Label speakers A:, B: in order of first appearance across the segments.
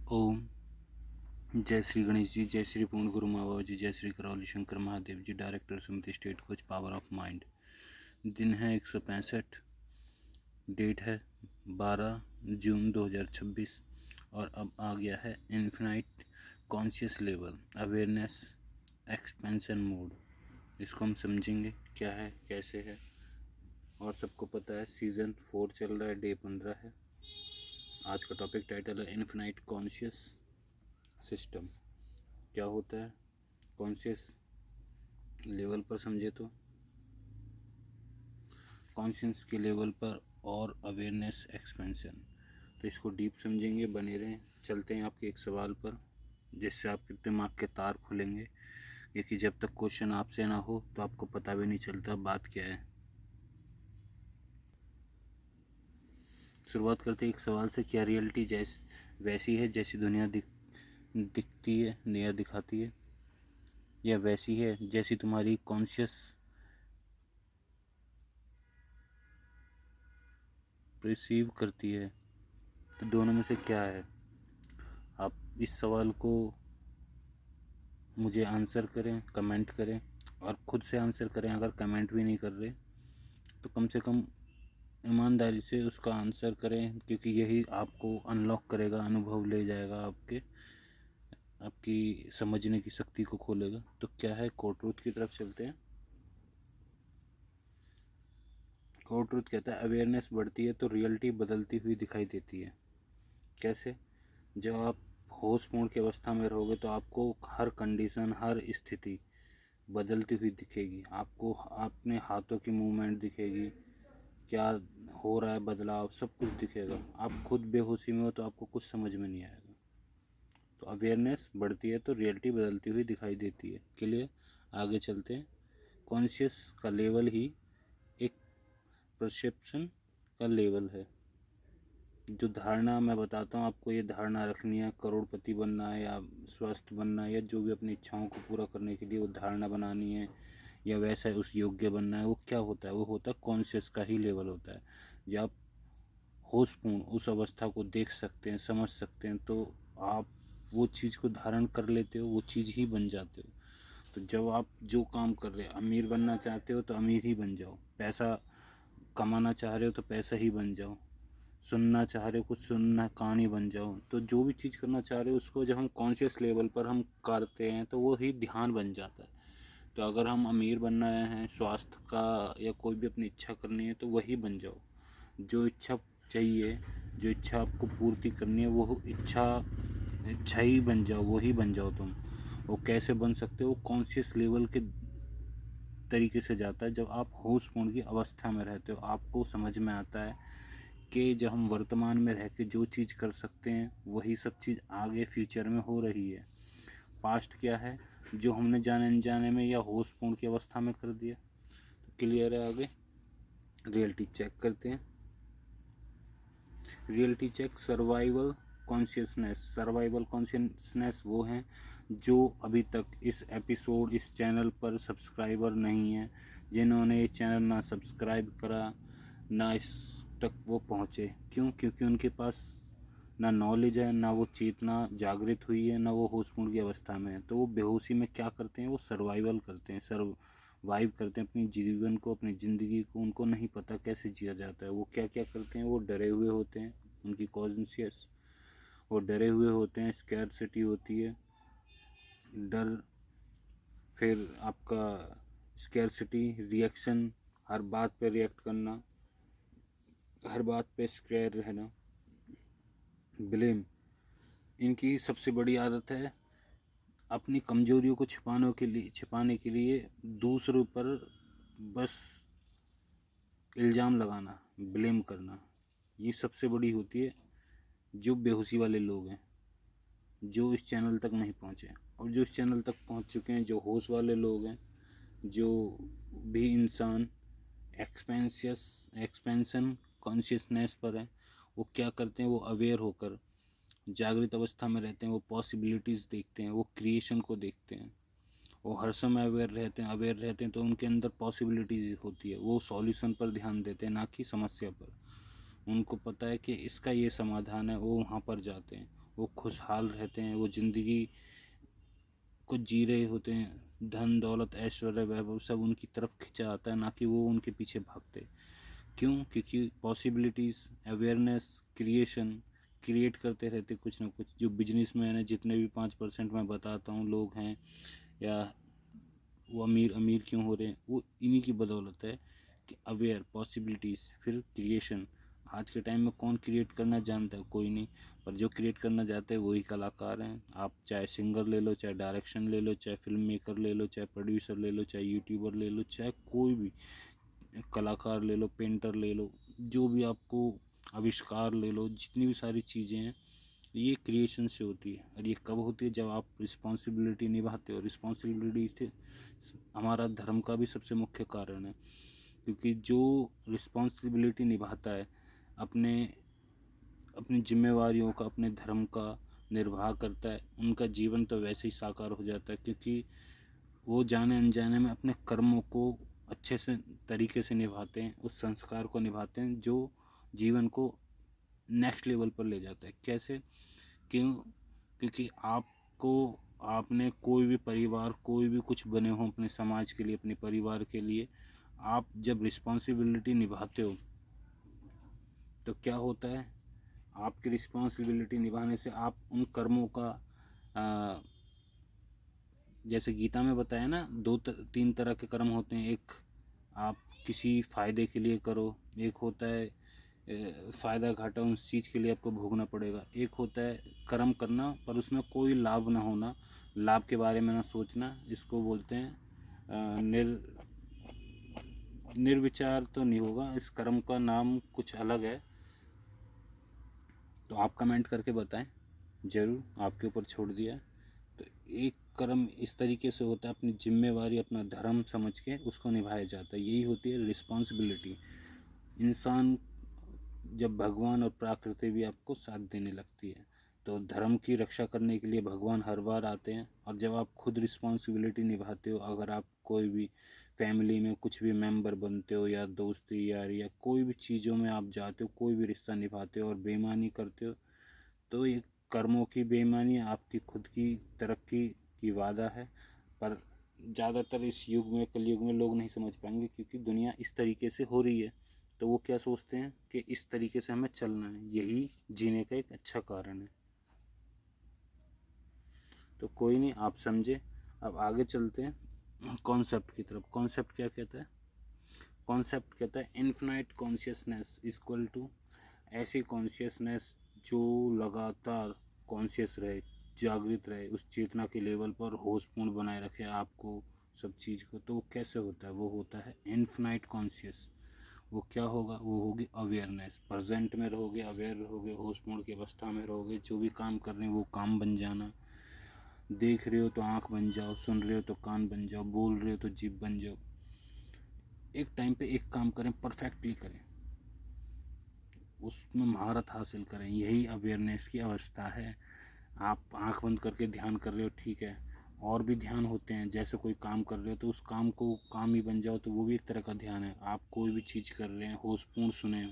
A: ओम। जय श्री गणेश जी, जय श्री पूर्ण गुरु माँ बाबा जी, जय Shri Karauli Shankar Mahadev ji, director Sumit state coach, power of mind. दिन है 165, डेट है 12 जून 2026 और अब आ गया है infinite conscious level awareness expansion mode. इसको हम समझेंगे क्या है, कैसे है। और सबको पता है सीज़न 4 चल रहा है, डे 15 है। आज का टॉपिक टाइटल है इन्फिनाइट कॉन्शियस सिस्टम। क्या होता है कॉन्शियस लेवल पर, समझे तो कॉन्शियस के लेवल पर और अवेयरनेस एक्सपेंशन। तो इसको डीप समझेंगे, बने रहें। चलते हैं आपके एक सवाल पर, जिससे आपके दिमाग के तार खुलेंगे, क्योंकि जब तक क्वेश्चन आपसे ना हो तो आपको पता भी नहीं चलता बात क्या है। शुरुआत करते हैं एक सवाल से, क्या रियलिटी वैसी है जैसी दुनिया दिखती है या दिखाती है, या वैसी है जैसी तुम्हारी कॉन्शियस रिसीव करती है? तो दोनों में से क्या है? आप इस सवाल को मुझे आंसर करें, कमेंट करें, और ख़ुद से आंसर करें। अगर कमेंट भी नहीं कर रहे तो कम से कम ईमानदारी से उसका आंसर करें, क्योंकि यही आपको अनलॉक करेगा, अनुभव ले जाएगा, आपकी समझने की शक्ति को खोलेगा। तो क्या है, कोर्ट रूथ की तरफ चलते हैं। कोर्ट रूथ कहता है अवेयरनेस बढ़ती है तो रियलिटी बदलती हुई दिखाई देती है। कैसे? जब आप होशपूर्ण की अवस्था में रहोगे तो आपको हर कंडीशन, हर स्थिति बदलती हुई दिखेगी। आपको अपने हाथों की मूवमेंट दिखेगी, क्या हो रहा है, बदलाव सब कुछ दिखेगा। आप खुद बेहोशी में हो तो आपको कुछ समझ में नहीं आएगा। तो अवेयरनेस बढ़ती है तो रियलिटी बदलती हुई दिखाई देती है। क्लियर? आगे चलते हैं। कॉन्शियस का लेवल ही एक परसेप्शन का लेवल है। जो धारणा मैं बताता हूँ आपको, ये धारणा रखनी है, करोड़पति बनना है या स्वस्थ बनना है, या जो भी अपनी इच्छाओं को पूरा करने के लिए वो धारणा बनानी है, या वैसा उस योग्य बनना है, वो क्या होता है? वो होता है कॉन्शियस का ही लेवल होता है। जब आप होशपूर्ण उस अवस्था को देख सकते हैं, समझ सकते हैं, तो आप वो चीज़ को धारण कर लेते हो, वो चीज़ ही बन जाते हो। तो जब आप जो काम कर रहे हो, अमीर बनना चाहते हो तो अमीर ही बन जाओ, पैसा कमाना चाह रहे हो तो पैसा ही बन जाओ, सुनना चाह रहे हो कुछ सुनना, कहानी बन जाओ। तो जो भी चीज़ करना चाह रहे हो उसको जब हम कॉन्शियस लेवल पर हम करते हैं तो वो ही ध्यान बन जाता है। तो अगर हम अमीर बनना है, स्वास्थ्य का, या कोई भी अपनी इच्छा करनी है, तो वही बन जाओ। जो इच्छा चाहिए, जो इच्छा आपको पूर्ति करनी है, वो इच्छा ही बन जाओ, वही बन जाओ तुम। वो कैसे बन सकते हो? कॉन्शियस लेवल के तरीके से जाता है। जब आप होशपूर्ण की अवस्था में रहते हो, आपको समझ में आता है कि जब हम वर्तमान में रह के जो चीज़ कर सकते हैं वही सब चीज़ आगे फ्यूचर में हो रही है। पास्ट क्या है? जो हमने जाने अनजाने में या होशपूर्ण की अवस्था में कर दिया। तो क्लियर है? आगे रियलिटी चेक करते हैं। Reality check survival consciousness. Survival consciousness वो हैं जो अभी तक इस एपिसोड, इस चैनल पर सब्सक्राइबर नहीं है, जिन्होंने ये चैनल ना सब्सक्राइब करा, ना इस तक वो पहुँचे। क्यों? क्योंकि उनके पास ना नॉलेज है, ना वो चेतना जागृत हुई है, ना वो होशपूर्ण की अवस्था में है। तो वो बेहोशी में क्या करते हैं? वो सर्वाइवल करते हैं, सर्वाइव करते हैं अपनी जीवन को, अपनी ज़िंदगी को। उनको नहीं पता कैसे जिया जाता है। वो क्या क्या करते हैं? वो डरे हुए होते हैं, उनकी कॉन्शियस, वो डरे हुए होते हैं, स्कैरसिटी होती है, डर। फिर आपका स्कैरसिटी, रिएक्शन, हर बात पे रिएक्ट करना, हर बात पे स्क्वेयर रहना, ब्लेम। इनकी सबसे बड़ी आदत है अपनी कमजोरियों को छिपाने के लिए दूसरों पर बस इल्ज़ाम लगाना, ब्लेम करना। ये सबसे बड़ी होती है जो बेहोशी वाले लोग हैं, जो इस चैनल तक नहीं पहुँचे। और जो इस चैनल तक पहुँच चुके हैं, जो होश वाले लोग हैं, जो भी इंसान एक्सपेंशन कॉन्शियसनेस पर है, वो क्या करते हैं? वो अवेयर होकर जागृत अवस्था में रहते हैं। वो पॉसिबिलिटीज़ देखते हैं, वो क्रिएशन को देखते हैं, वो हर समय अवेयर रहते हैं। तो उनके अंदर पॉसिबिलिटीज़ होती है। वो सॉल्यूशन पर ध्यान देते हैं, ना कि समस्या पर। उनको पता है कि इसका ये समाधान है, वो वहाँ पर जाते हैं। वो खुशहाल रहते हैं, वो ज़िंदगी को जी रहे होते हैं, धन दौलत ऐश्वर्य वैभव सब उनकी तरफ खिंचा आता है, ना कि वो उनके पीछे भागते। क्यों? क्योंकि पॉसिबिलिटीज़, अवेयरनेस, क्रिएशन क्रिएट करते रहते कुछ ना कुछ। जो बिजनेसमैन है, जितने भी 5% मैं बताता हूँ लोग हैं, या वो अमीर अमीर क्यों हो रहे हैं, वो इन्हीं की बदौलत है कि अवेयर, पॉसिबिलिटीज़, फिर क्रिएशन। आज के टाइम में कौन क्रिएट करना जानता है? कोई नहीं। पर जो क्रिएट करना चाहते हैं वही कलाकार हैं। आप चाहे सिंगर ले लो, चाहे डायरेक्शन ले लो, चाहे फिल्म मेकर ले लो, चाहे प्रोड्यूसर ले लो, चाहे यूट्यूबर ले लो, चाहे कोई भी कलाकार ले लो, पेंटर ले लो, जो भी आपको आविष्कार ले लो, जितनी भी सारी चीज़ें हैं ये क्रिएशन से होती है। और ये कब होती है? जब आप रिस्पॉन्सिबिलिटी निभाते हो। रिस्पॉन्सिबिलिटी हमारा धर्म का भी सबसे मुख्य कारण है, क्योंकि जो रिस्पॉन्सिबिलिटी निभाता है, अपने अपनी जिम्मेवारियों का, अपने धर्म का निर्वाह करता है, उनका जीवन तो वैसे ही साकार हो जाता है, क्योंकि वो जाने अनजाने में अपने कर्मों को अच्छे से तरीके से निभाते हैं, उस संस्कार को निभाते हैं जो जीवन को नेक्स्ट लेवल पर ले जाता है। कैसे? क्यों? क्योंकि आपको, आपने कोई भी परिवार, कोई भी कुछ बने हो अपने समाज के लिए, अपने परिवार के लिए, आप जब रिस्पॉन्सिबिलिटी निभाते हो तो क्या होता है? आपकी रिस्पॉन्सिबिलिटी निभाने से आप उन कर्मों का, जैसे गीता में बताया ना, तीन तरह के कर्म होते हैं। एक आप किसी फ़ायदे के लिए करो, एक होता है फ़ायदा घाटा उस चीज़ के लिए आपको भोगना पड़ेगा, एक होता है कर्म करना पर उसमें कोई लाभ ना होना, लाभ के बारे में ना सोचना। इसको बोलते हैं निर्विचार तो नहीं होगा, इस कर्म का नाम कुछ अलग है, तो आप कमेंट करके बताएं ज़रूर, आपके ऊपर छोड़ दिया है। तो एक कर्म इस तरीके से होता है, अपनी जिम्मेवारी, अपना धर्म समझ के उसको निभाया जाता है, यही होती है रिस्पॉन्सिबिलिटी। इंसान जब भगवान और प्रकृति भी आपको साथ देने लगती है, तो धर्म की रक्षा करने के लिए भगवान हर बार आते हैं। और जब आप खुद रिस्पॉन्सिबिलिटी निभाते हो, अगर आप कोई भी फैमिली में कुछ भी मेंबर बनते हो, या दोस्ती यारी या कोई भी चीज़ों में आप जाते हो, कोई भी रिश्ता निभाते हो और बेईमानी करते हो, तो ये कर्मों की बेईमानी आपकी खुद की तरक्की की वादा है। पर ज़्यादातर इस युग में, कलयुग में, लोग नहीं समझ पाएंगे, क्योंकि दुनिया इस तरीके से हो रही है। तो वो क्या सोचते हैं कि इस तरीके से हमें चलना है, यही जीने का एक अच्छा कारण है। तो कोई नहीं, आप समझे। अब आगे चलते हैं कॉन्सेप्ट की तरफ। कॉन्सेप्ट क्या कहता है? कॉन्सेप्ट कहता है इन्फिनाइट कॉन्शियसनेस इक्वल टू ऐसी कॉन्शियसनेस जो लगातार कॉन्शियस रहे, जागृत रहे, उस चेतना के लेवल पर होशपूर्ण बनाए रखे आपको सब चीज़ को। तो वो कैसे होता है? वो होता है इन्फिनाइट कॉन्शियस। वो क्या होगा? वो होगी अवेयरनेस। प्रेजेंट में रहोगे, अवेयर रहोगे, होशपूर्ण की अवस्था में रहोगे, जो भी काम कर रहे हैं वो काम बन जाना। देख रहे हो तो आँख बन जाओ, सुन रहे हो तो कान बन जाओ, बोल रहे हो तो जीभ बन जाओ। एक टाइम पे एक काम करें, परफेक्टली करें, उसमें महारत हासिल करें, यही अवेयरनेस की अवस्था है। आप आंख बंद करके ध्यान कर रहे हो, ठीक है, और भी ध्यान होते हैं। जैसे कोई काम कर रहे हो तो उस काम को काम ही बन जाओ, तो वो भी एक तरह का ध्यान है। आप कोई भी चीज़ कर रहे हैं, होशपूर्ण सुने,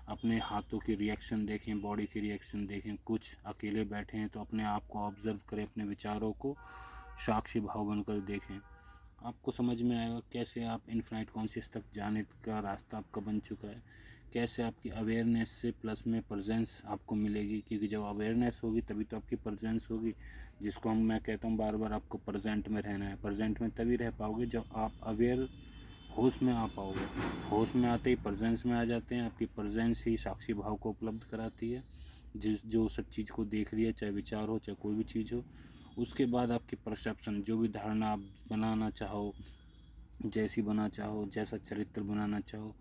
A: अपने हाथों की रिएक्शन देखें, बॉडी की रिएक्शन देखें। कुछ अकेले बैठे हैं तो अपने आप को ऑब्जर्व करें, अपने विचारों को साक्षी भाव बनकर देखें। आपको समझ में आएगा कैसे आप इनफाइनाइट कॉन्शियस तक जाने का रास्ता आपका बन चुका है, कैसे आपकी अवेयरनेस से प्लस में प्रेजेंस आपको मिलेगी। क्योंकि जब अवेयरनेस होगी तभी तो आपकी प्रेजेंस होगी, जिसको मैं कहता हूँ बार बार, आपको प्रेजेंट में रहना है। प्रेजेंट में तभी रह पाओगे जब आप अवेयर, होश में आ पाओगे। होश में आते ही प्रेजेंस में आ जाते हैं। आपकी प्रेजेंस ही साक्षी भाव को उपलब्ध कराती है, जो सब चीज़ को देख रही है, चाहे विचार हो, चाहे कोई भी चीज़ हो। उसके बाद आपकी परसेप्शन, जो भी धारणा आप बनाना चाहो, जैसी बना चाहो, जैसा चरित्र बनाना चाहो,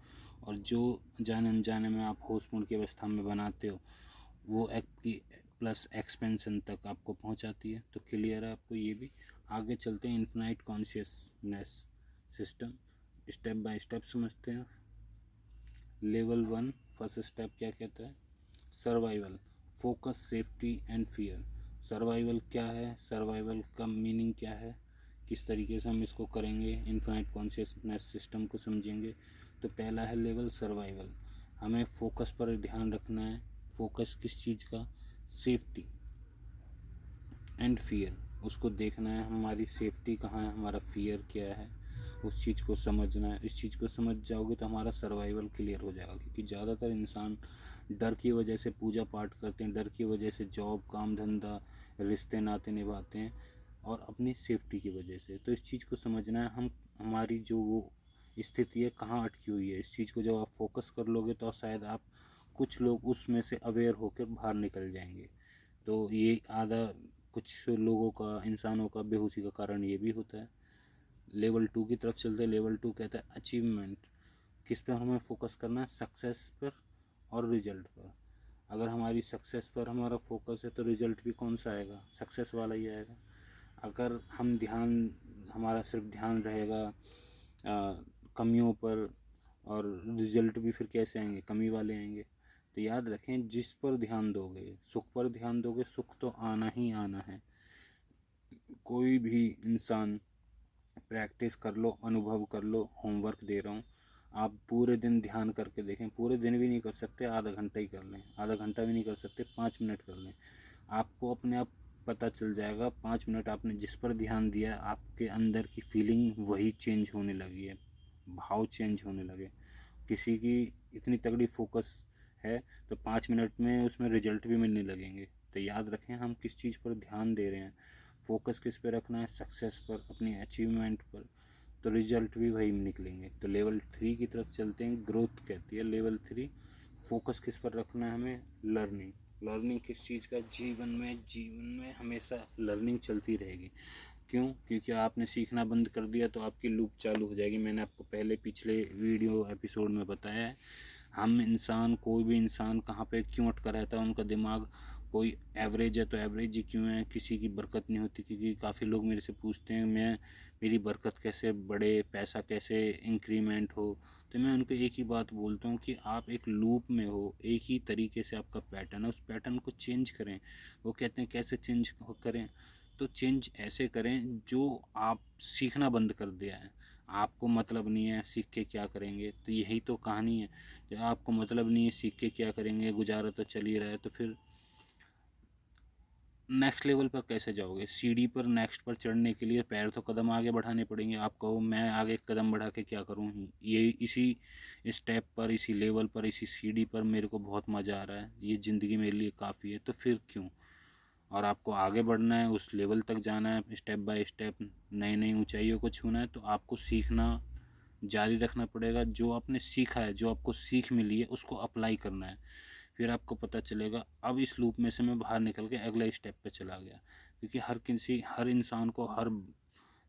A: और जो जाने अनजाने में आप होशपूर्ण की अवस्था में बनाते हो, वो आपकी प्लस एक्सपेंशन तक आपको पहुंचाती है। तो क्लियर है आपको ये भी। आगे चलते हैं infinite consciousness system, step by step समझते हैं। लेवल 1 फर्स्ट स्टेप क्या कहता है? Survival, focus, safety and fear. Survival क्या है? सर्वाइवल का मीनिंग क्या है? किस तरीके से हम इसको करेंगे, इन्फिनाइट कॉन्शियसनेस सिस्टम को समझेंगे। तो पहला है लेवल सर्वाइवल। हमें फोकस पर ध्यान रखना है। फोकस किस चीज़ का? सेफ्टी। एंड फियर, उसको देखना है हमारी सेफ्टी कहाँ है, हमारा फियर क्या है, उस चीज़ को समझना है। इस चीज़ को समझ जाओगे तो हमारा सर्वाइवल क्लियर हो जाएगा, क्योंकि ज़्यादातर इंसान डर की वजह से पूजा पाठ करते हैं, डर की वजह से जॉब काम धंधा रिश्ते नाते निभाते हैं, और अपनी सेफ्टी की वजह से। तो इस चीज़ को समझना है, हम हमारी जो वो स्थिति है कहाँ अटकी हुई है। इस चीज़ को जब आप फोकस कर लोगे तो शायद आप, कुछ लोग उसमें से अवेयर होकर बाहर निकल जाएंगे। तो ये आधा कुछ लोगों का, इंसानों का बेहोशी का कारण ये भी होता है। लेवल 2 की तरफ चलते हैं। लेवल 2 कहता है अचीवमेंट। किस पे हमें फोकस करना है? सक्सेस पर और रिजल्ट पर। अगर हमारी सक्सेस पर हमारा फोकस है तो रिजल्ट भी कौन सा आएगा? सक्सेस वाला ही आएगा। अगर हम हमारा सिर्फ ध्यान रहेगा कमियों पर, और रिजल्ट भी फिर कैसे आएंगे? कमी वाले आएंगे। तो याद रखें, जिस पर ध्यान दोगे, सुख पर ध्यान दोगे, सुख तो आना ही आना है। कोई भी इंसान प्रैक्टिस कर लो, अनुभव कर लो, होमवर्क दे रहा हूँ, आप पूरे दिन ध्यान करके देखें। पूरे दिन भी नहीं कर सकते, आधा घंटा ही कर लें। आधा घंटा भी नहीं कर सकते, 5 मिनट कर लें। आपको अपने आप पता चल जाएगा, 5 मिनट आपने जिस पर ध्यान दिया, आपके अंदर की फीलिंग वही चेंज होने लगी है, भाव चेंज होने लगे। किसी की इतनी तगड़ी फोकस है तो 5 मिनट में उसमें रिजल्ट भी मिलने लगेंगे। तो याद रखें, हम किस चीज़ पर ध्यान दे रहे हैं। फोकस किस पे रखना है? सक्सेस पर, अपनी अचीवमेंट पर, तो रिजल्ट भी वही निकलेंगे। तो लेवल 3 की तरफ चलते हैं। ग्रोथ कहती है लेवल 3, फोकस किस पर रखना है हमें? लर्निंग। लर्निंग किस चीज़ का? जीवन में हमेशा लर्निंग चलती रहेगी। क्यों? क्योंकि आपने सीखना बंद कर दिया तो आपकी लूप चालू हो जाएगी। मैंने आपको पहले पिछले वीडियो एपिसोड में बताया है, हम इंसान, कोई भी इंसान कहाँ पे क्यों अटका रहता है, उनका दिमाग। कोई एवरेज है तो एवरेज ही क्यों है? किसी की बरकत नहीं होती। क्योंकि काफ़ी लोग मेरे से पूछते हैं, मेरी बरकत कैसे बढ़े, पैसा कैसे इंक्रीमेंट हो। तो मैं उनको एक ही बात बोलता हूँ कि आप एक लूप में हो, एक ही तरीके से आपका पैटर्न है, उस पैटर्न को चेंज करें। वो कहते हैं कैसे चेंज करें? तो चेंज ऐसे करें, जो आप सीखना बंद कर दिया है, आपको मतलब नहीं है सीख के क्या करेंगे, तो यही तो कहानी है। जब आपको मतलब नहीं है सीख के क्या करेंगे, गुजारा तो चल ही रहा है, तो फिर नेक्स्ट लेवल पर कैसे जाओगे? सीढ़ी पर नेक्स्ट पर चढ़ने के लिए पैर तो कदम आगे बढ़ाने पड़ेंगे। आप कहो मैं आगे कदम बढ़ा के क्या करूँ, ये इसी स्टेप पर, इसी लेवल पर, इसी सीढ़ी पर मेरे को बहुत मज़ा आ रहा है, ये ज़िंदगी मेरे लिए काफ़ी है, तो फिर क्यों? और आपको आगे बढ़ना है, उस लेवल तक जाना है, स्टेप बाय स्टेप नई नई ऊंचाइयों को छूना है, तो आपको सीखना जारी रखना पड़ेगा। जो आपने सीखा है, जो आपको सीख मिली है, उसको अप्लाई करना है। फिर आपको पता चलेगा अब इस लूप में से मैं बाहर निकल के अगले स्टेप पे चला गया। क्योंकि हर इंसान को हर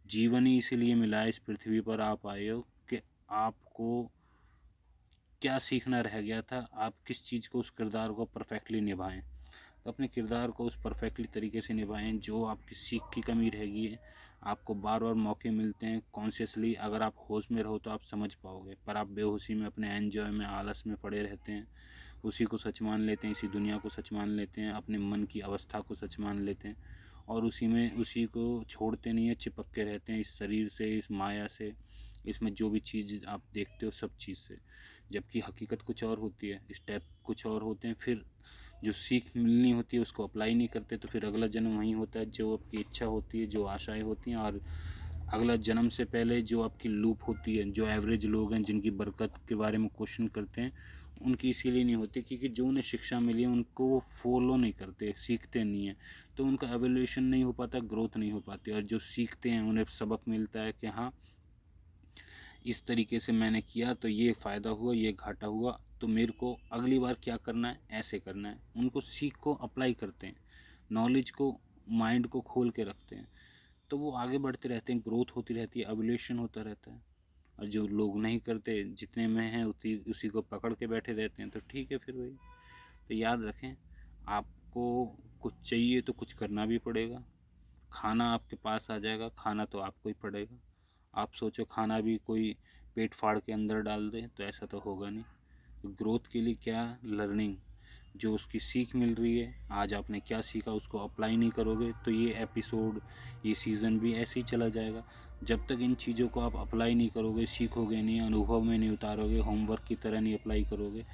A: जीवन ही इसीलिए मिला है, इस पृथ्वी पर आप आए हो कि आपको क्या सीखना रह गया था, आप किस चीज़ को, उस किरदार को परफेक्टली निभाएं। तो अपने किरदार को उस परफेक्टली तरीके से निभाएं। जो आपकी सीख की कमी रहेगी है, आपको बार बार मौके मिलते हैं कॉन्शियसली। अगर आप होश में रहो तो आप समझ पाओगे, पर आप बेहोशी में, अपने एंजॉय में, आलस में पड़े रहते हैं, उसी को सच मान लेते हैं, इसी दुनिया को सच मान लेते हैं, अपने मन की अवस्था को सच मान लेते हैं, और उसी को छोड़ते नहीं है, चिपक के रहते हैं इस शरीर से, इस माया से, इसमें जो भी चीज़ आप देखते हो सब चीज़ से। जबकि हकीकत कुछ और होती है, स्टेप कुछ और होते हैं। फिर जो सीख मिलनी होती है उसको अप्लाई नहीं करते, तो फिर अगला जन्म वहीं होता है। जो आपकी इच्छा होती है, जो आशाएं होती हैं, और अगला जन्म से पहले जो आपकी लूप होती है, जो एवरेज लोग हैं जिनकी बरकत के बारे में क्वेश्चन करते हैं, उनकी इसीलिए नहीं होती क्योंकि जो उन्हें शिक्षा मिली है उनको वो फॉलो नहीं करते, सीखते नहीं हैं, तो उनका एवोल्यूशन नहीं हो पाता, ग्रोथ नहीं हो पाती। और जो सीखते हैं उन्हें सबक मिलता है कि हाँ, इस तरीके से मैंने किया तो ये फ़ायदा हुआ, ये घाटा हुआ, तो मेरे को अगली बार क्या करना है, ऐसे करना है। उनको सीख को अप्लाई करते हैं, नॉलेज को, माइंड को खोल के रखते हैं, तो वो आगे बढ़ते रहते हैं, ग्रोथ होती रहती है, एवोल्यूशन होता रहता है। और जो लोग नहीं करते, जितने में हैं उसी को पकड़ के बैठे रहते हैं, तो ठीक है फिर वही। तो याद रखें, आपको कुछ चाहिए तो कुछ करना भी पड़ेगा। खाना आपके पास आ जाएगा, खाना तो आपको ही पड़ेगा। आप सोचो खाना भी कोई पेट फाड़ के अंदर डाल दे, तो ऐसा तो होगा नहीं। तो ग्रोथ के लिए क्या? लर्निंग। जो उसकी सीख मिल रही है, आज आपने क्या सीखा, उसको अप्लाई नहीं करोगे तो ये एपिसोड, ये सीज़न भी ऐसे ही चला जाएगा। जब तक इन चीज़ों को आप अप्लाई नहीं करोगे, सीखोगे नहीं, अनुभव में नहीं उतारोगे, होमवर्क की तरह नहीं अप्लाई करोगे,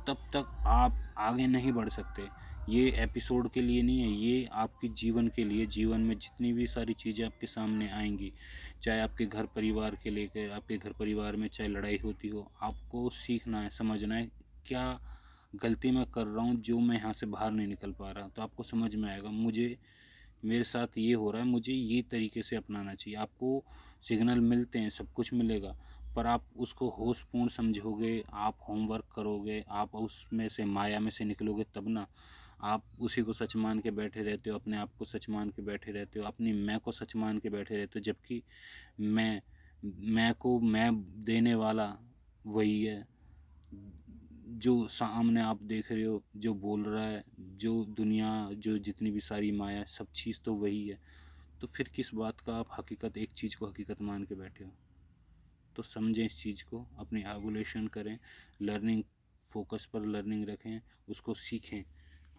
A: तब तक आप आगे नहीं बढ़ सकते। ये एपिसोड के लिए नहीं है, ये आपके जीवन के लिए। जीवन में जितनी भी सारी चीज़ें आपके सामने आएंगी, चाहे आपके घर परिवार के लेकर, आपके घर परिवार में चाहे लड़ाई होती हो, आपको सीखना है, समझना है क्या गलती मैं कर रहा हूँ जो मैं यहाँ से बाहर नहीं निकल पा रहा। तो आपको समझ में आएगा मुझे मेरे साथ ये हो रहा है, मुझे ये तरीके से अपनाना चाहिए। आपको सिग्नल मिलते हैं, सब कुछ मिलेगा, पर आप उसको होशपूर्ण समझोगे, आप होमवर्क करोगे, आप उसमें से माया में से निकलोगे तब ना। आप उसी को सच मान के बैठे रहते हो, अपने आप को सच मान के बैठे रहते हो, अपनी मैं को सच मान के बैठे रहते हो, जबकि मैं को मैं देने वाला वही है जो सामने आप देख रहे हो, जो बोल रहा है, जो दुनिया, जो जितनी भी सारी माया, सब चीज़ तो वही है। तो फिर किस बात का आप हकीकत, एक चीज़ को हकीकत मान के बैठे हो। तो समझें इस चीज़ को, अपनी एवोल्यूशन करें, लर्निंग, फोकस पर लर्निंग रखें, उसको सीखें।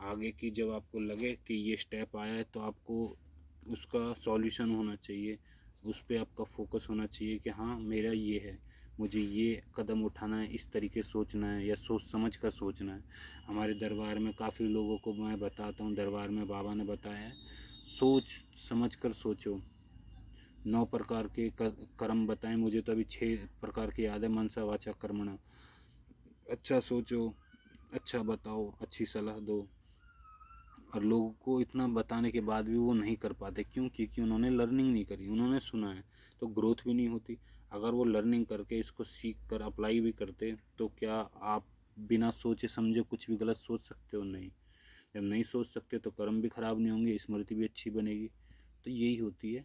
A: आगे की जब आपको लगे कि ये स्टेप आया है तो आपको उसका सॉल्यूशन होना चाहिए, उस पर आपका फोकस होना चाहिए कि हाँ मेरा ये है, मुझे ये कदम उठाना है, इस तरीके सोचना है या सोच समझ कर सोचना है। हमारे दरबार में काफ़ी लोगों को मैं बताता हूँ, दरबार में बाबा ने बताया है, सोच समझ कर सोचो। 9 प्रकार के कर्म बताएं, मुझे तो अभी 6 प्रकार के याद है। मनसा वाचा कर्मणा, अच्छा सोचो, अच्छा बताओ, अच्छी सलाह दो। और लोगों को इतना बताने के बाद भी वो नहीं कर पाते, क्यों? क्योंकि उन्होंने लर्निंग नहीं करी, उन्होंने सुना है, तो ग्रोथ भी नहीं होती। अगर वो लर्निंग करके इसको सीख कर अप्लाई भी करते तो क्या आप बिना सोचे समझे कुछ भी गलत सोच सकते हो? नहीं। जब नहीं सोच सकते तो कर्म भी खराब नहीं होंगे, स्मृति भी अच्छी बनेगी। तो यही होती है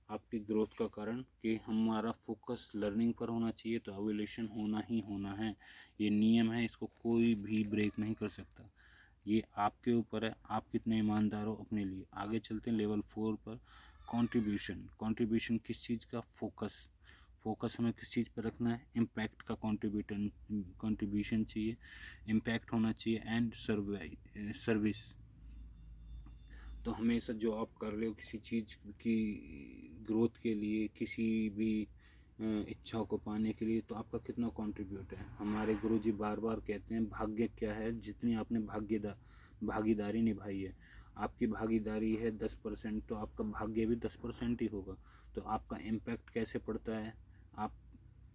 A: आपकी ग्रोथ का कारण कि हमारा फोकस लर्निंग पर होना चाहिए, तो एवोल्यूशन होना ही होना है। ये नियम है, इसको कोई भी ब्रेक नहीं कर सकता। ये आपके ऊपर है, आप कितने ईमानदार हो अपने लिए। आगे चलते हैं लेवल 4 पर। कंट्रीब्यूशन। कंट्रीब्यूशन किस चीज़ का? फोकस। फोकस हमें किस चीज़ पर रखना है? इम्पैक्ट का कंट्रीब्यूशन चाहिए, इम्पैक्ट होना चाहिए, एंड सर्विस। तो हमेशा जो आप कर रहे हो किसी चीज़ की ग्रोथ के लिए, किसी भी इच्छा को पाने के लिए, तो आपका कितना कंट्रीब्यूट है। हमारे गुरुजी बार बार कहते हैं भाग्य क्या है? जितनी आपने भागीदारी निभाई है। आपकी भागीदारी है 10%, तो आपका भाग्य भी 10% ही होगा। तो आपका इम्पैक्ट कैसे पड़ता है आप,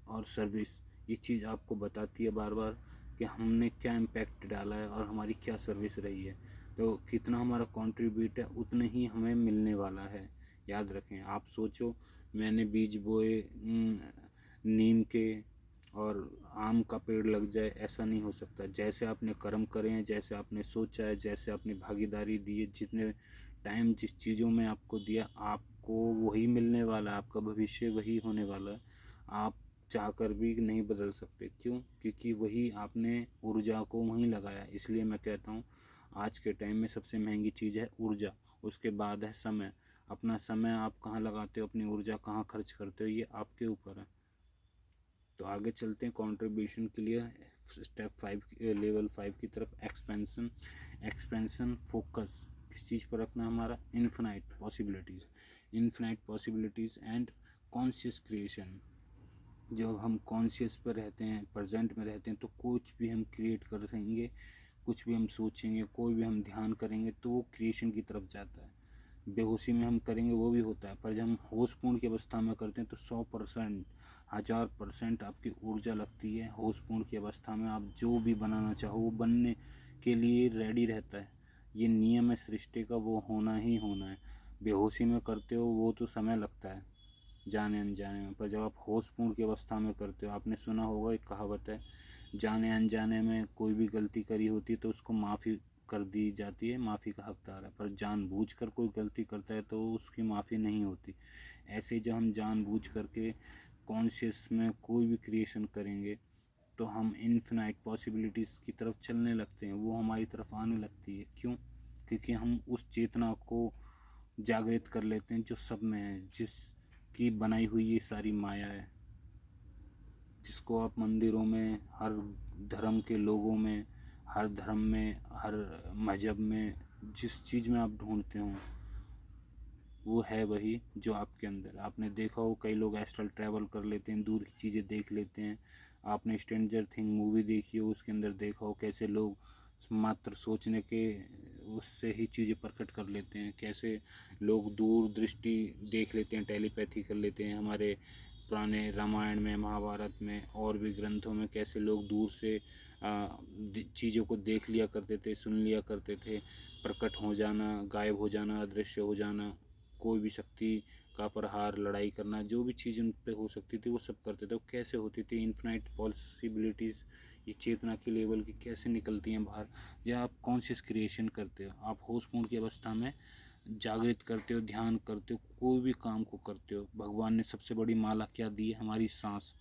A: और सर्विस, ये चीज़ आपको बताती है बार बार कि हमने क्या इम्पैक्ट डाला है और हमारी क्या सर्विस रही है। तो कितना हमारा कंट्रीब्यूट है उतने ही हमें मिलने वाला है। याद रखें। आप सोचो मैंने बीज बोए नीम के और आम का पेड़ लग जाए, ऐसा नहीं हो सकता। जैसे आपने कर्म करे हैं, जैसे आपने सोचा है, जैसे आपने भागीदारी दी है, जितने टाइम जिस चीज़ों में आपको दिया, आपको वही मिलने वाला है, आपका भविष्य वही होने वाला है। आप चाहकर भी नहीं बदल सकते। क्यों? क्योंकि वही आपने ऊर्जा को वहीं लगाया। इसलिए मैं कहता हूँ आज के टाइम में सबसे महंगी चीज़ है ऊर्जा, उसके बाद है समय। अपना समय आप कहाँ लगाते हो, अपनी ऊर्जा कहाँ खर्च करते हो, ये आपके ऊपर है। तो आगे चलते हैं कंट्रीब्यूशन के लिए स्टेप 5, लेवल 5 की तरफ। एक्सपेंशन। एक्सपेंशन फोकस किस चीज़ पर रखना है हमारा? Infinite possibilities. Infinite possibilities and conscious creation. जब हम कॉन्शियस पर रहते हैं, प्रेजेंट में रहते हैं, तो कुछ भी हम क्रिएट कर सकेंगे, कुछ भी हम सोचेंगे, कोई भी हम ध्यान करेंगे तो वो क्रिएशन की तरफ जाता है। बेहोशी में हम करेंगे वो भी होता है, पर जब हम होशपूर्ण की अवस्था में करते हैं तो 100%, 1000% आपकी ऊर्जा लगती है। होशपूर्ण की अवस्था में आप जो भी बनाना चाहो वो बनने के लिए रेडी रहता है। ये नियम है सृष्टि का, वो होना ही होना है। बेहोशी में करते हो वो तो समय लगता है जाने अनजाने में, पर जब आप होशपूर्ण की अवस्था में करते हो, आपने सुना होगा एक कहावत है, जाने अनजाने में कोई भी गलती करी होती है तो उसको माफ़ी कर दी जाती है, माफ़ी का हकदार है। पर जानबूझकर कोई गलती करता है तो उसकी माफ़ी नहीं होती। ऐसे ही जब हम जानबूझ करके कॉन्शियस में कोई भी क्रिएशन करेंगे तो हम इन्फिनाइट पॉसिबिलिटीज़ की तरफ चलने लगते हैं, वो हमारी तरफ आने लगती है। क्यों? क्योंकि हम उस चेतना को जागृत कर लेते हैं जो सब में है, जिसकी बनाई हुई ये सारी माया है, जिसको आप मंदिरों में, हर धर्म के लोगों में, हर धर्म में, हर मजहब में, जिस चीज़ में आप ढूंढते हो वो है वही जो आपके अंदर। आपने देखा हो कई लोग एस्ट्रल ट्रैवल कर लेते हैं, दूर की चीज़ें देख लेते हैं। आपने स्ट्रेंजर थिंग मूवी देखी हो, उसके अंदर देखा हो कैसे लोग मात्र सोचने के उससे ही चीज़ें प्रकट कर लेते हैं। कैसे लोग दूर दृष्टि देख लेते हैं, टेलीपैथी कर लेते हैं। हमारे पुराने रामायण में, महाभारत में और भी ग्रंथों में कैसे लोग दूर से चीज़ों को देख लिया करते थे, सुन लिया करते थे। प्रकट हो जाना, गायब हो जाना, अदृश्य हो जाना, कोई भी शक्ति का प्रहार, लड़ाई करना, जो भी चीज़ उन पे हो सकती थी वो सब करते थे। वो कैसे होती थी? इन्फिनाइट पॉसिबिलिटीज़ ये चेतना की लेवल की कैसे निकलती हैं बाहर। या आप कॉन्शियस क्रिएशन करते हो, आप होश पूर्ण की अवस्था में जागृत करते हो, ध्यान करते हो, कोई भी काम को करते हो। भगवान ने सबसे बड़ी माला क्या दी है? हमारी सांस।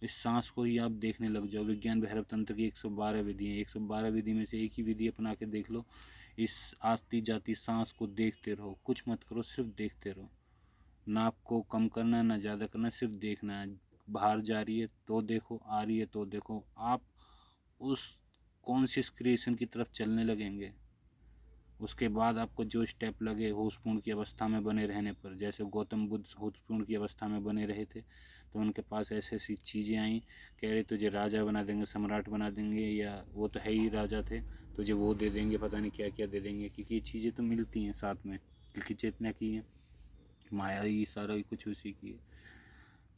A: इस सांस को ही आप देखने लग जाओ। विज्ञान भैरव तंत्र की 112 विधि हैं, 112 विधि में से एक ही विधि अपना के देख लो। इस आती जाती सांस को देखते रहो, कुछ मत करो, सिर्फ देखते रहो। ना आपको कम करना है ना ज़्यादा करना है, सिर्फ देखना है। बाहर जा रही है तो देखो, आ रही है तो देखो। आप उस कॉन्शियस क्रिएशन की तरफ चलने लगेंगे। उसके बाद आपको जो स्टेप लगे होशपूर्ण की अवस्था में बने रहने पर, जैसे गौतम बुद्ध होशपूर्ण की अवस्था में बने रहे थे तो उनके पास ऐसी ऐसी चीज़ें आई, कह रहे तुझे राजा बना देंगे, सम्राट बना देंगे, या वो तो है ही राजा थे, तुझे वो दे देंगे, पता नहीं क्या क्या दे देंगे। क्योंकि ये चीज़ें तो मिलती हैं साथ में, क्योंकि चेतना की है, माया ही सारा ही कुछ उसी की है।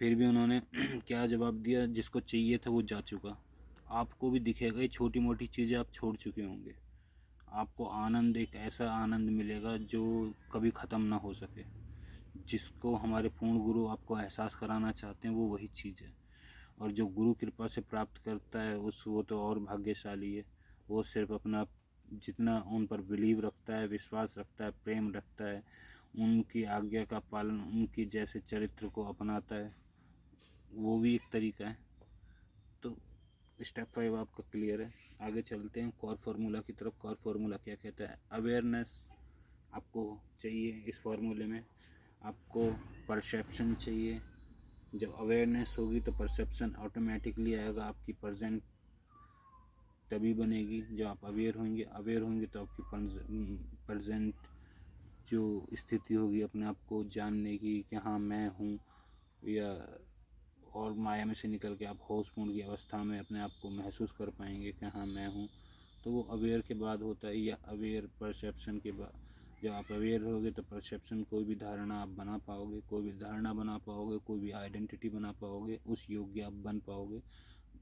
A: फिर भी उन्होंने क्या जवाब दिया? जिसको चाहिए था वो जा चुका। तो आपको भी दिखेगा ये छोटी मोटी चीज़ें आप छोड़ चुके होंगे। आपको आनंद, एक ऐसा आनंद मिलेगा जो कभी ख़त्म ना हो सके। जिसको हमारे पूर्ण गुरु आपको एहसास कराना चाहते हैं वो वही चीज़ है। और जो गुरु कृपा से प्राप्त करता है वो तो और भाग्यशाली है। वो सिर्फ अपना जितना उन पर बिलीव रखता है, विश्वास रखता है, प्रेम रखता है, उनकी आज्ञा का पालन, उनकी जैसे चरित्र को अपनाता है, वो भी एक तरीका है। तो स्टेप 5 आपका क्लियर है। आगे चलते हैं कोर फार्मूला की तरफ। कोर फार्मूला क्या कहता है? अवेयरनेस आपको चाहिए। इस फार्मूले में आपको परसेप्शन चाहिए। जब अवेयरनेस होगी तो परसेप्शन ऑटोमेटिकली आएगा। आपकी प्रेजेंट तभी बनेगी जब आप अवेयर होंगे। अवेयर होंगे तो आपकी प्रेजेंट जो स्थिति होगी अपने आप को जानने की कि हाँ मैं हूँ, या और माया में से निकल के आप होशपूर्ण की अवस्था में अपने आप को महसूस कर पाएंगे कि हाँ मैं हूँ। तो वो अवेयर के बाद होता है, या अवेयर परसेप्शन के बाद। जब आप अवेयर होगे तो परसेप्शन, कोई भी धारणा आप बना पाओगे, कोई भी धारणा बना पाओगे, कोई भी आइडेंटिटी बना पाओगे, उस योग्य आप बन पाओगे।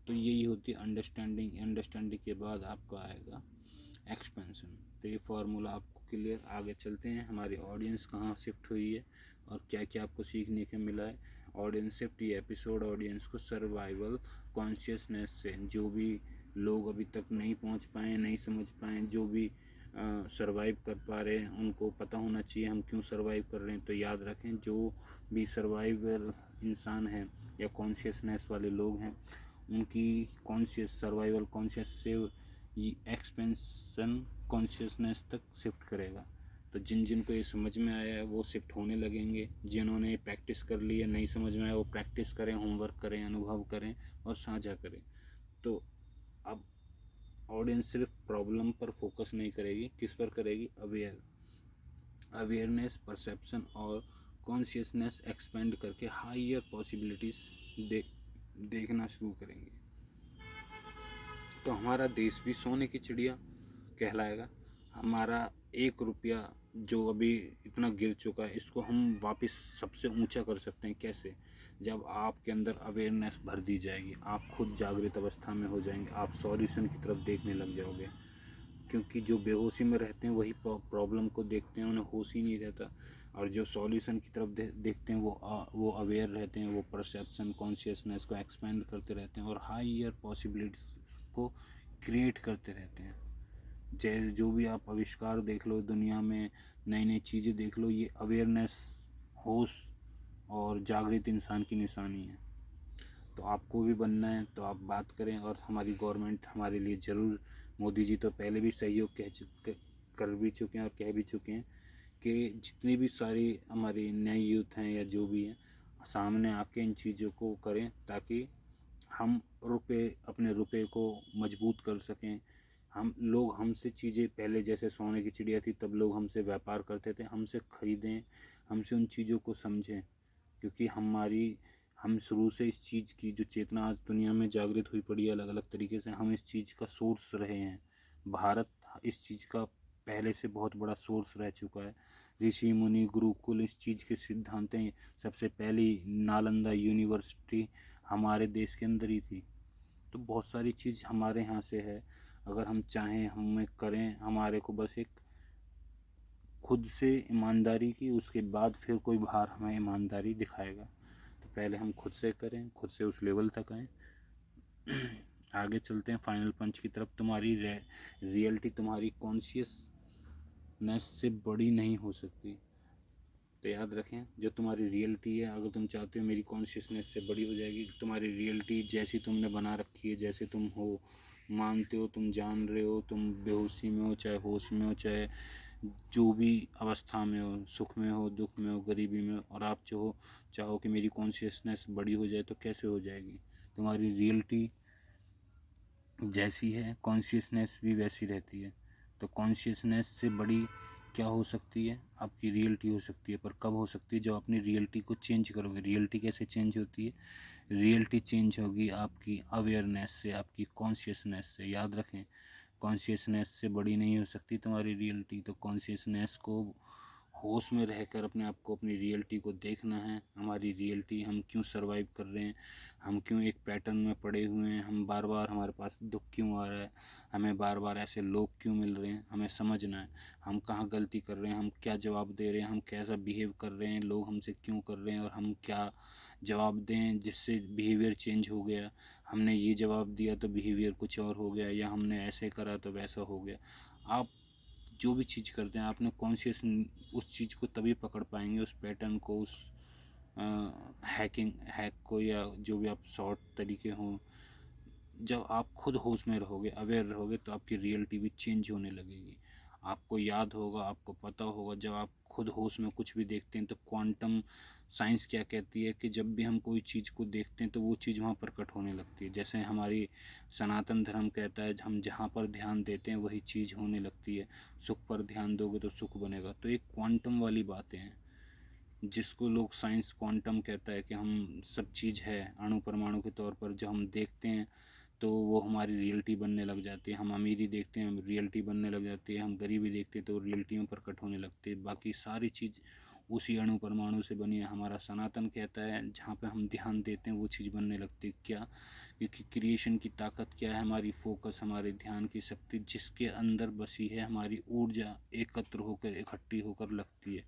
A: तो यही होती है अंडरस्टैंडिंग। अंडरस्टैंडिंग के बाद आपका आएगा एक्सपेंशन। तो ये फार्मूला आपको क्लियर। आगे चलते हैं, हमारी ऑडियंस कहाँ शिफ्ट हुई है और क्या क्या आपको सीखने को मिला है। ऑडियंस शिफ्ट, ये एपिसोड ऑडियंस को सर्वाइवल कॉन्शियसनेस से, जो भी लोग अभी तक नहीं पहुंच पाए, नहीं समझ पाए, जो भी सरवाइव कर पा रहे हैं, उनको पता होना चाहिए हम क्यों सरवाइव कर रहे हैं। तो याद रखें, जो भी सर्वाइवल इंसान हैं या कॉन्शियसनेस वाले लोग हैं, उनकी कॉन्शियस सर्वाइवल कॉन्शियस से एक्सपेंशन कॉन्शियसनेस तक शिफ्ट करेगा। तो जिन जिन को ये समझ में आया है वो शिफ्ट होने लगेंगे। जिन्होंने प्रैक्टिस कर ली है, नहीं समझ में आया, वो प्रैक्टिस करें, होमवर्क करें, अनुभव करें और साझा करें। तो अब ऑडियंस सिर्फ प्रॉब्लम पर फोकस नहीं करेगी, किस पर करेगी? अवेयरनेस, परसेप्शन और कॉन्शियसनेस एक्सपेंड करके हायर पॉसिबिलिटीज़ देखना शुरू करेंगे। तो हमारा देश भी सोने की चिड़िया कहलाएगा। हमारा 1 रुपया जो अभी इतना गिर चुका है, इसको हम वापस सबसे ऊंचा कर सकते हैं। कैसे? जब आपके अंदर अवेयरनेस भर दी जाएगी, आप खुद जागृत अवस्था में हो जाएंगे, आप सॉल्यूशन की तरफ देखने लग जाओगे। क्योंकि जो बेहोशी में रहते हैं वही प्रॉब्लम को देखते हैं, उन्हें होश ही नहीं रहता। और जो सॉल्यूशन की तरफ देखते हैं वो अवेयर रहते हैं, वो परसेप्शन कॉन्शियसनेस को एक्सपेंड करते रहते हैं और हायर पॉसिबिलिटीज को क्रिएट करते रहते हैं। जैसे जो भी आप आविष्कार देख लो दुनिया में, नई नई चीज़ें देख लो, ये अवेयरनेस, होश और जागृत इंसान की निशानी है। तो आपको भी बनना है तो आप बात करें। और हमारी गवर्नमेंट हमारे लिए ज़रूर, मोदी जी तो पहले भी सहयोग कर भी चुके हैं और कह भी चुके हैं कि जितनी भी सारी हमारी नए यूथ हैं या जो भी हैं, सामने आके इन चीज़ों को करें ताकि हम अपने रुपए को मजबूत कर सकें। हम लोग हमसे चीज़ें, पहले जैसे सोने की चिड़िया थी तब लोग हमसे व्यापार करते थे, हमसे ख़रीदें, हमसे उन चीज़ों को समझें। क्योंकि हम शुरू से इस चीज़ की जो चेतना आज दुनिया में जागृत हुई पड़ी है अलग अलग तरीके से, हम इस चीज़ का सोर्स रहे हैं। भारत इस चीज़ का पहले से बहुत बड़ा सोर्स रह चुका है। ऋषि मुनि गुरुकुल इस चीज़ के सिद्धांत हैं। सबसे पहली नालंदा यूनिवर्सिटी हमारे देश के अंदर ही थी। तो बहुत सारी चीज़ हमारे यहाँ से है, अगर हम चाहें हमें करें, हमारे को बस एक खुद से ईमानदारी की, उसके बाद फिर कोई बाहर हमें ईमानदारी दिखाएगा। तो पहले हम खुद से करें, खुद से उस लेवल तक आएँ। आगे चलते हैं फाइनल पंच की तरफ। तुम्हारी रियलिटी तुम्हारी कॉन्शियसनेस से बड़ी नहीं हो सकती। तो याद रखें, जो तुम्हारी रियलिटी है, अगर तुम चाहते हो मेरी कॉन्शियसनेस से बड़ी हो जाएगी, तुम्हारी रियलिटी जैसी तुमने बना रखी है, जैसे तुम हो, मानते हो, तुम जान रहे हो, तुम बेहोशी में हो चाहे होश में हो, चाहे जो भी अवस्था में हो, सुख में हो, दुख में हो, गरीबी में हो, और आप चाहो कि मेरी कॉन्शियसनेस बड़ी हो जाए, तो कैसे हो जाएगी? तुम्हारी रियलिटी जैसी है कॉन्शियसनेस भी वैसी रहती है। तो कॉन्शियसनेस से बड़ी क्या हो सकती है? आपकी रियलिटी हो सकती है। पर कब हो सकती है? जब अपनी रियलिटी को चेंज करोगे। रियलिटी कैसे चेंज होती है? रियलिटी चेंज होगी आपकी अवेयरनेस से, आपकी कॉन्शियसनेस से। याद रखें, कॉन्शियसनेस से बड़ी नहीं हो सकती तुम्हारी रियलिटी। तो कॉन्शियसनेस को होश में रहकर अपने आप को, अपनी रियलिटी को देखना है। हमारी रियलिटी, हम क्यों सरवाइव कर रहे हैं, हम क्यों एक पैटर्न में पड़े हुए हैं, हम बार बार हमारे पास दुख क्यों आ रहा है, हमें बार बार ऐसे लोग क्यों मिल रहे हैं। हमें समझना है हम कहाँ गलती कर रहे हैं, हम क्या जवाब दे रहे हैं, हम कैसा बिहेव कर रहे हैं, लोग हमसे क्यों कर रहे हैं, और हम क्या जवाब दें जिससे बिहेवियर चेंज हो गया। हमने ये जवाब दिया तो बिहेवियर कुछ और हो गया, या हमने ऐसे करा तो वैसा हो गया। आप जो भी चीज़ करते हैं, आपने कॉन्शियस उस चीज़ को तभी पकड़ पाएंगे, उस पैटर्न को, उस हैक को, या जो भी आप शॉर्ट तरीके हों। जब आप खुद होश में रहोगे, अवेयर रहोगे, तो आपकी रियलिटी भी चेंज होने लगेगी। आपको याद होगा, आपको पता होगा, जब आप खुद होश में कुछ भी देखते हैं, तो क्वांटम साइंस क्या कहती है कि जब भी हम कोई चीज़ को देखते हैं तो वो चीज़ वहाँ प्रकट होने लगती है। जैसे हमारी सनातन धर्म कहता है, हम जहाँ पर ध्यान देते हैं वही चीज़ होने लगती है। सुख पर ध्यान दोगे तो सुख बनेगा। तो एक क्वांटम वाली बातें हैं, जिसको लोग साइंस क्वांटम कहता है, कि हम सब चीज़ है अणु परमाणु के तौर पर जो हम देखते हैं, तो वो हमारी रियलिटी बनने लग जाती है। हम अमीरी देखते हैं, हम रियलिटी बनने लग जाती है। हम गरीबी देखते हैं तो रियलिटी में प्रकट होने लगती है। बाकी सारी चीज़ उसी अणु परमाणु से बनी है। हमारा सनातन कहता है, जहाँ पे हम ध्यान देते हैं वो चीज़ बनने लगती है। क्या? क्योंकि क्रिएशन की ताकत क्या है? हमारी फोकस, हमारे ध्यान की शक्ति, जिसके अंदर बसी है हमारी ऊर्जा एकत्र होकर, इकट्ठी होकर लगती है।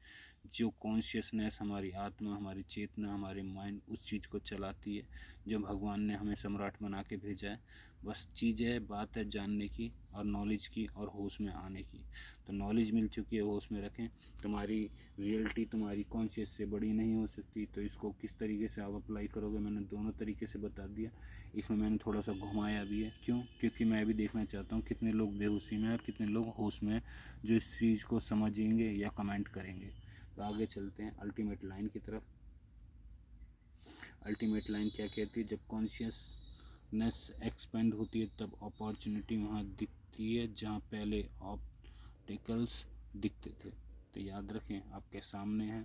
A: जो कॉन्शियसनेस, हमारी आत्मा, हमारी चेतना, हमारे माइंड उस चीज़ को चलाती है, जो भगवान ने हमें सम्राट बना के भेजा है। बस चीज़ है, बात है जानने की और नॉलेज की और होश में आने की। तो नॉलेज मिल चुकी है, होश में रखें। तुम्हारी रियलिटी तुम्हारी कॉन्शियस से बड़ी नहीं हो सकती। तो इसको किस तरीके से आप अप्लाई करोगे, मैंने दोनों तरीके से बता दिया। इसमें मैंने थोड़ा सा घुमाया भी है। क्यों? क्योंकि मैं भी देखना चाहता हूँ कितने लोग बेहोशी में और कितने लोग होश में, जो इस चीज़ को समझेंगे या कमेंट करेंगे। तो आगे चलते हैं अल्टीमेट लाइन की तरफ। अल्टीमेट लाइन क्या कहती है? जब कॉन्शियसनेस एक्सपेंड होती है, तब अपॉर्चुनिटी वहाँ दिखती है जहाँ पहले ऑब्स्टिकल्स दिखते थे। तो याद रखें, आपके सामने है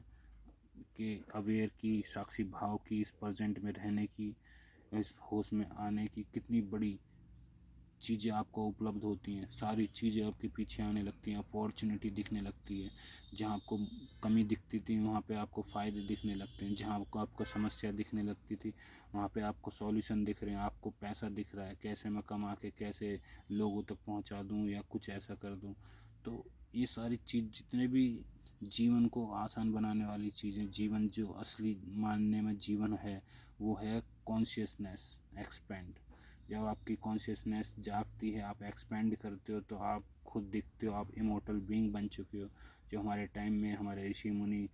A: कि अवेयर की, साक्षी भाव की, इस प्रेजेंट में रहने की, इस होश में आने की कितनी बड़ी चीज़ें आपको उपलब्ध होती हैं। सारी चीज़ें आपके पीछे आने लगती हैं, अपॉर्चुनिटी दिखने लगती है। जहाँ आपको कमी दिखती थी, वहाँ पे आपको फ़ायदे दिखने लगते हैं। जहाँ आपको समस्या दिखने लगती थी, वहाँ पे आपको सॉल्यूशन दिख रहे हैं। आपको पैसा दिख रहा है, कैसे मैं कमा के कैसे लोगों तक पहुँचा दूँ या कुछ ऐसा कर दूँ। तो ये सारी चीज़, जितने भी जीवन को आसान बनाने वाली चीज़ें, जीवन जो असली मानने में जीवन है, वो है कॉन्शियसनेस एक्सपेंड। जब आपकी कॉन्शियसनेस जागती है, आप एक्सपेंड करते हो, तो आप खुद दिखते हो, आप इमोर्टल बीइंग बन चुके हो। जो हमारे टाइम में हमारे ऋषि मुनि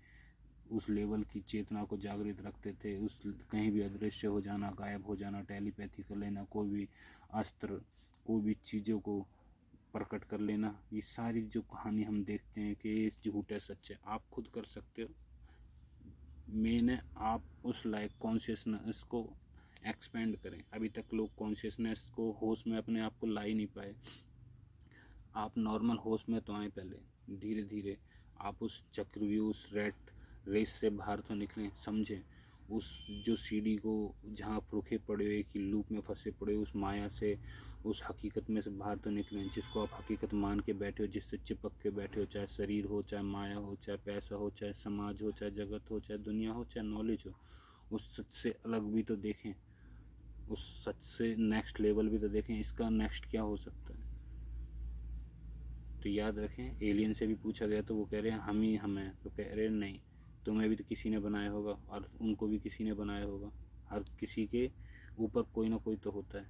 A: उस लेवल की चेतना को जागृत रखते थे, उस कहीं भी अदृश्य हो जाना, गायब हो जाना, टेलीपैथी कर लेना, कोई भी अस्त्र, कोई भी चीज़ों को प्रकट कर लेना, ये सारी जो कहानी हम देखते हैं कि ये झूठ है सच है, आप खुद कर सकते हो। मैंने आप उस लाइक कॉन्शियसनेस को एक्सपेंड करें। अभी तक लोग कॉन्शियसनेस को, होश में अपने आप को ला ही नहीं पाए। आप नॉर्मल होश में तो आए, पहले धीरे धीरे आप उस चक्रव्यूह, उस रेट रेस से बाहर तो निकलें, समझें उस जो सीढ़ी को, जहाँ आप रुके पड़े हो, एक ही लूप में फंसे पड़े हो, उस माया से, उस हकीकत में से बाहर तो निकलें जिसको आप हकीकत मान के बैठे हो, जिससे चिपक के बैठे हो, चाहे शरीर हो, चाहे माया हो, चाहे पैसा हो, चाहे समाज हो, चाहे जगत हो, चाहे दुनिया हो, चाहे नॉलेज हो। उस सच से अलग भी तो देखें, उस सच से नेक्स्ट लेवल भी तो देखें, इसका नेक्स्ट क्या हो सकता है। तो याद रखें, एलियन से भी पूछा गया तो वो कह रहे हैं हम ही हम हैं, तो कह रहे हैं नहीं, तुम्हें भी तो किसी ने बनाया होगा और उनको भी किसी ने बनाया होगा। हर किसी के ऊपर कोई ना कोई तो होता है।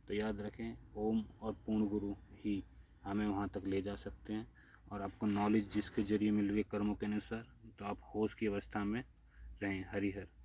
A: तो याद रखें, ओम और पूर्ण गुरु ही हमें वहाँ तक ले जा सकते हैं। और आपको नॉलेज जिसके ज़रिए मिल रही है कर्मों के अनुसार, तो आप होश की अवस्था में रहें। हरि हर।